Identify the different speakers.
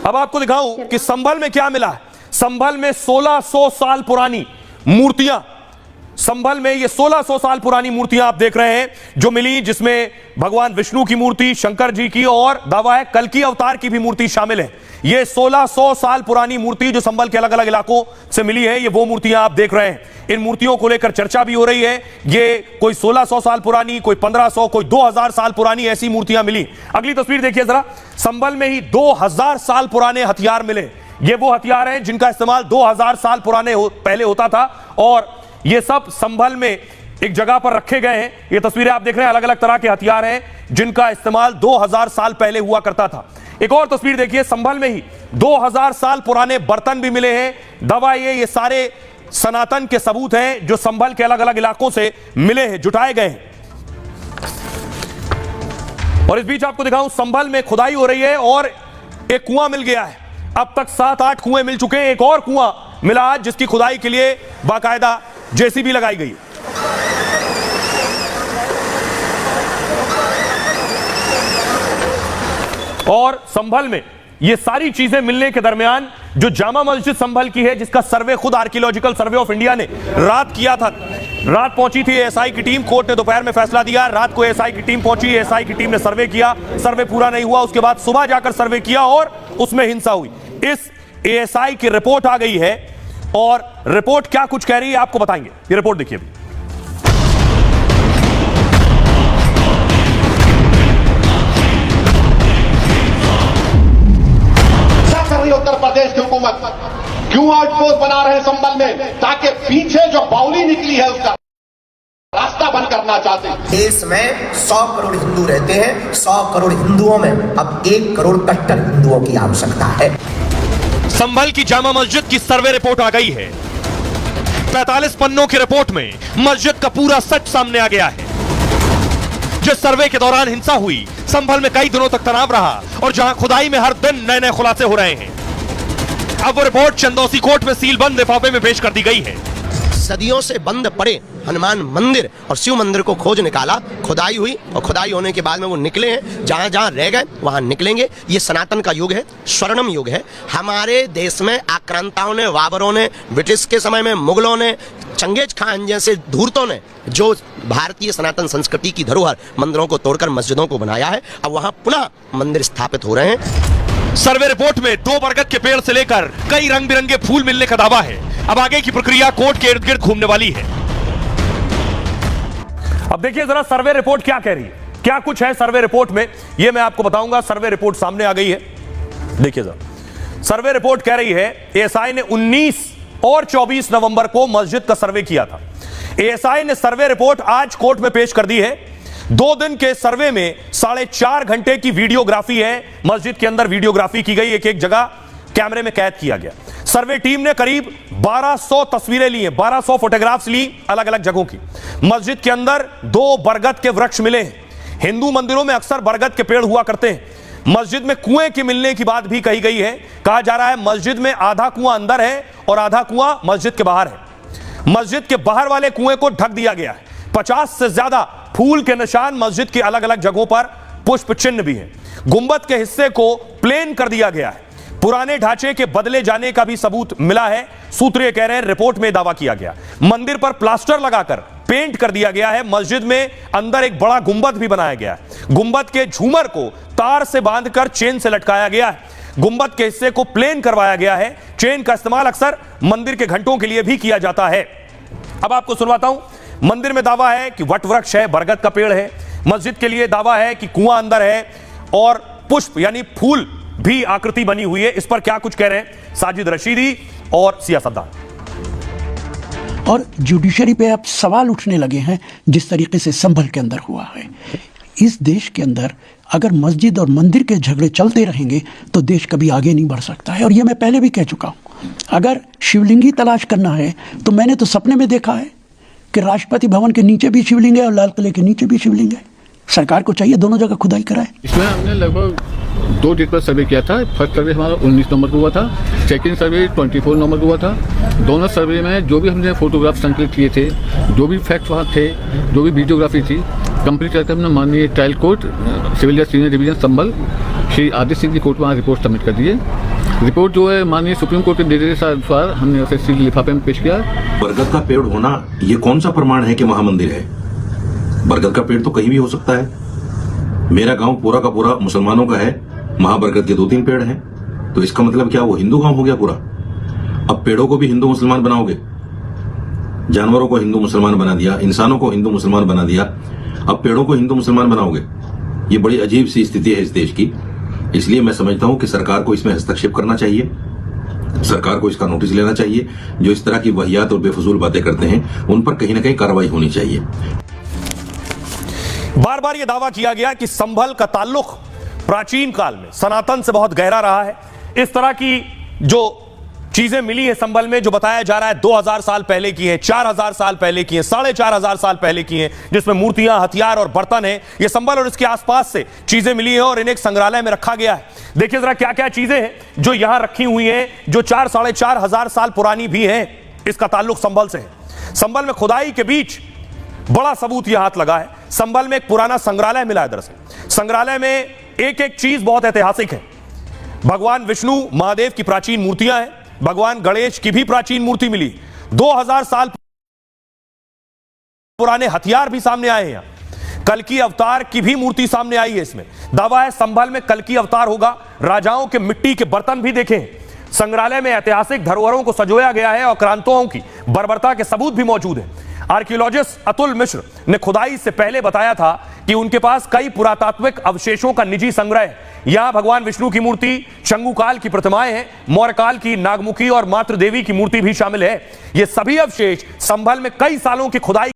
Speaker 1: अब आपको दिखाऊं कि संभल में क्या मिला है। संभल में 1600 साल पुरानी मूर्तियां, संभल में ये 1600 साल पुरानी मूर्तियां आप देख रहे हैं जो मिली, जिसमें भगवान विष्णु की मूर्ति, शंकर जी की और दावा है कल्कि अवतार की भी मूर्ति शामिल है। ये 1600 साल पुरानी मूर्ति जो संभल के अलग अलग इलाकों से मिली है, ये वो मूर्तियां आप देख रहे हैं। इन मूर्तियों को लेकर चर्चा भी हो रही है। ये कोई 1600 साल पुरानी, कोई 1500, कोई 2000 साल पुरानी ऐसी मूर्तियां मिली। अगली तस्वीर देखिए जरा। संभल में ही 2000 साल पुराने हथियार मिले। ये वो हथियार हैं जिनका इस्तेमाल 2000 साल पहले होता था और ये सब संभल में एक जगह पर रखे गए हैं। ये तस्वीरें आप देख रहे हैं, अलग अलग तरह के हथियार हैं जिनका इस्तेमाल 2000 साल पहले हुआ करता था। एक और तस्वीर देखिए, संभल में ही 2000 साल पुराने बर्तन भी मिले हैं। दवा ये सारे सनातन के सबूत हैं जो संभल के अलग अलग इलाकों से मिले हैं, जुटाए गए हैं। और इस बीच आपको दिखाऊं, संभल में खुदाई हो रही है और एक कुआं मिल गया है। अब तक 7-8 कुएं मिल चुके हैं। एक और कुआं मिला जिसकी खुदाई के लिए बाकायदा जेसीबी लगाई गई। और संभल में ये सारी चीजें मिलने के दरमियान जो जामा मस्जिद संभल की है, जिसका सर्वे खुद आर्कियोलॉजिकल सर्वे ऑफ इंडिया ने रात किया था, रात पहुंची थी एएसआई की टीम। कोर्ट ने दोपहर में फैसला दिया। रात को एएसआई की टीम पहुंची, एएसआई की टीम ने सर्वे किया, सर्वे पूरा नहीं हुआ। उसके बाद सुबह जाकर सर्वे किया और उसमें हिंसा हुई। इस एएसआई की रिपोर्ट आ गई है और रिपोर्ट क्या कुछ कह रही है आपको बताएंगे। ये रिपोर्ट देखिए।
Speaker 2: उत्तर प्रदेश की हुकूमत क्यों आउटपोस्ट बना रहे हैं संभल में, ताकि पीछे जो बाउली निकली है उसका रास्ता बंद करना चाहते हैं।
Speaker 3: देश में 100 करोड़ हिंदू रहते हैं। 100 करोड़ हिंदुओं में अब 1 करोड़ कट्टर हिंदुओं की आवश्यकता है।
Speaker 1: संभल की जामा मस्जिद की सर्वे रिपोर्ट आ गई है। 45 पन्नों की रिपोर्ट में मस्जिद का पूरा सच सामने आ गया है। जिस सर्वे के दौरान हिंसा हुई, संभल में कई दिनों तक तनाव रहा और जहां खुदाई में हर दिन नए नए खुलासे हो रहे हैं। अब वो रिपोर्ट चंदौसी कोर्ट में सील बंद लिफाफे में पेश कर दी गई है।
Speaker 3: सदियों से बंद पड़े हनुमान मंदिर और शिव मंदिर को खोज निकाला, खुदाई हुई और खुदाई होने के बाद में वो निकले हैं। जहां जहां रह गए वहां निकलेंगे। ये सनातन का युग है, स्वर्णिम युग है। हमारे देश में आक्रांताओं ने, बाबरों ने, ब्रिटिश के समय में मुगलों ने, चंगेज खान जैसे धूर्तों ने जो भारतीय सनातन संस्कृति की धरोहर मंदिरों को तोड़कर मस्जिदों को बनाया है, अब वहां पुनः मंदिर स्थापित हो रहे हैं।
Speaker 1: सर्वे रिपोर्ट में 2 बरगद के पेड़ से लेकर कई रंग बिरंगे फूल मिलने का दावा है। अब आगे की प्रक्रिया कोर्ट के इर्द गिर्द घूमने वाली है। अब देखिए जरा सर्वे रिपोर्ट क्या कह रही है, क्या कुछ है सर्वे रिपोर्ट में, यह मैं आपको बताऊंगा। सर्वे रिपोर्ट सामने आ गई है, देखिए जरा। सर्वे रिपोर्ट कह रही है एएसआई ने 19 और 24 नवंबर को मस्जिद का सर्वे किया था। एएसआई ने सर्वे रिपोर्ट आज कोर्ट में पेश कर दी है। 2 दिन के सर्वे में 4.5 घंटे की वीडियोग्राफी है। मस्जिद के अंदर वीडियोग्राफी की गई, एक एक जगह कैमरे में कैद किया गया। सर्वे टीम ने करीब 1200 तस्वीरें ली हैं, 1200 फोटोग्राफ्स ली अलग अलग जगहों की। मस्जिद के अंदर 2 बरगद के वृक्ष मिले हैं। हिंदू मंदिरों में अक्सर बरगद के पेड़ हुआ करते हैं। मस्जिद में कुएं के मिलने की बात भी कही गई है। कहा जा रहा है मस्जिद में आधा कुआं अंदर है और आधा कुआं मस्जिद के बाहर है। मस्जिद के बाहर वाले कुएं को ढक दिया गया है। 50 से ज्यादा फूल के निशान मस्जिद की अलग अलग जगहों पर, पुष्प चिन्ह भी है। गुंबद के हिस्से को प्लेन कर दिया गया है। पुराने ढांचे के बदले जाने का भी सबूत मिला है। सूत्र ये कह रहे हैं, रिपोर्ट में दावा किया गया। मंदिर पर प्लास्टर लगाकर पेंट कर दिया गया है। मस्जिद में अंदर एक बड़ा गुंबद भी बनाया गया है। गुंबद के झूमर को तार से बांधकर चेन से लटकाया गया है। गुंबद के हिस्से को प्लेन करवाया गया है। चेन का इस्तेमाल अक्सर मंदिर के घंटों के लिए भी किया जाता है। अब आपको सुनवाता हूं। मंदिर में दावा है कि वट वृक्ष है, बरगद का पेड़ है। मस्जिद के लिए दावा है कि कुआं अंदर है और पुष्प यानी फूल भी आकृति बनी हुई है। इस पर क्या कुछ कह रहे हैं साजिद रशीदी और सियासतदान।
Speaker 4: और जुडिशरी पे अब सवाल उठने लगे हैं जिस तरीके से संभल के अंदर हुआ है। इस देश के अंदर अगर मस्जिद और मंदिर के झगड़े चलते रहेंगे तो देश कभी आगे नहीं बढ़ सकता है। और ये मैं पहले भी कह चुका हूँ। अगर शिवलिंग ही तलाश करना है तो मैंने तो सपने में देखा है कि राष्ट्रपति भवन के नीचे भी शिवलिंग है और लाल किले के नीचे भी शिवलिंग है। सरकार को चाहिए दोनों जगह खुदाई कराए।
Speaker 5: इसमें हमने लगभग 2 डेट पर सर्वे किया था। फर्स्ट सर्वे हमारा 19 नंबर को हुआ था, सेकंड सर्वे 24 नंबर को हुआ था। दोनों सर्वे में जो भी हमने फोटोग्राफ संकलित किए थे, जो भी फैक्ट वहाँ थे, जो भी वीडियोग्राफी थी, कंप्लीट करके हमने माननीय ट्रायल कोर्ट सिविल जज सीनियर डिवीजन संभल श्री आदित्य सिंह की कोर्ट में रिपोर्ट सबमिट कर दी है। रिपोर्ट जो है माननीय सुप्रीम कोर्ट के निर्देश अनुसार हमने उसे सील लिफाफे में पेश किया।
Speaker 6: बरगद का पेड़ होना ये कौन सा प्रमाण है कि महामंदिर है? बरगद का पेड़ तो कहीं भी हो सकता है। मेरा गांव पूरा का पूरा मुसलमानों का है, महाबरगद के 2-3 पेड़ हैं, तो इसका मतलब क्या वो हिंदू गांव हो गया पूरा? अब पेड़ों को भी हिंदू मुसलमान बनाओगे, जानवरों को हिंदू मुसलमान बना दिया, इंसानों को हिंदू मुसलमान बना दिया, अब पेड़ों को हिंदू मुसलमान बनाओगे। ये बड़ी अजीब सी स्थिति है इस देश की। इसलिए मैं समझता हूं कि सरकार को इसमें हस्तक्षेप करना चाहिए, सरकार को इसका नोटिस लेना चाहिए। जो इस तरह की वाहियात और बेफजूल बातें करते हैं उन पर कहीं ना कहीं कार्रवाई होनी चाहिए।
Speaker 1: बार बार यह दावा किया गया कि संभल का ताल्लुक प्राचीन काल में सनातन से बहुत गहरा रहा है। इस तरह की जो चीजें मिली है संभल में, जो बताया जा रहा है 2000 साल पहले की है, 4000 साल पहले की है, 4500 साल पहले की है, जिसमें मूर्तियां, हथियार और बर्तन है। ये संभल और इसके आसपास से चीजें मिली हैं और इन्हें एक संग्रहालय में रखा गया है। देखिए जरा क्या क्या चीजें हैं जो यहां रखी हुई हैं, जो 4-4500 साल पुरानी भी हैं। इसका ताल्लुक संभल से है। संभल में खुदाई के बीच बड़ा सबूत यह हाथ लगा है। संभल में एक पुराना संग्रहालय मिला है। दरअसल संग्रहालय में एक एक चीज बहुत ऐतिहासिक है। भगवान विष्णु महादेव की प्राचीन मूर्तियां हैं, भगवान गणेश की भी प्राचीन मूर्ति मिली, 2000 साल पुराने हथियार भी सामने आए हैं। यहां कल्कि अवतार की भी मूर्ति सामने आई है। इसमें दावा है संभल में कल्कि अवतार होगा। राजाओं के मिट्टी के बर्तन भी देखें। संग्रहालय में ऐतिहासिक धरोहरों को सजोया गया है और क्रांतियों की बर्बरता के सबूत भी मौजूद हैं। आर्कियोलॉजिस्ट अतुल मिश्र ने खुदाई से पहले बताया था कि उनके पास कई पुरातात्विक अवशेषों का निजी संग्रह है। यहां भगवान विष्णु की मूर्ति, शंगुकाल की प्रतिमाएं हैं, मौर्यकाल की नागमुखी और मातृ देवी की मूर्ति भी शामिल है। ये सभी अवशेष संभल में कई सालों की खुदाई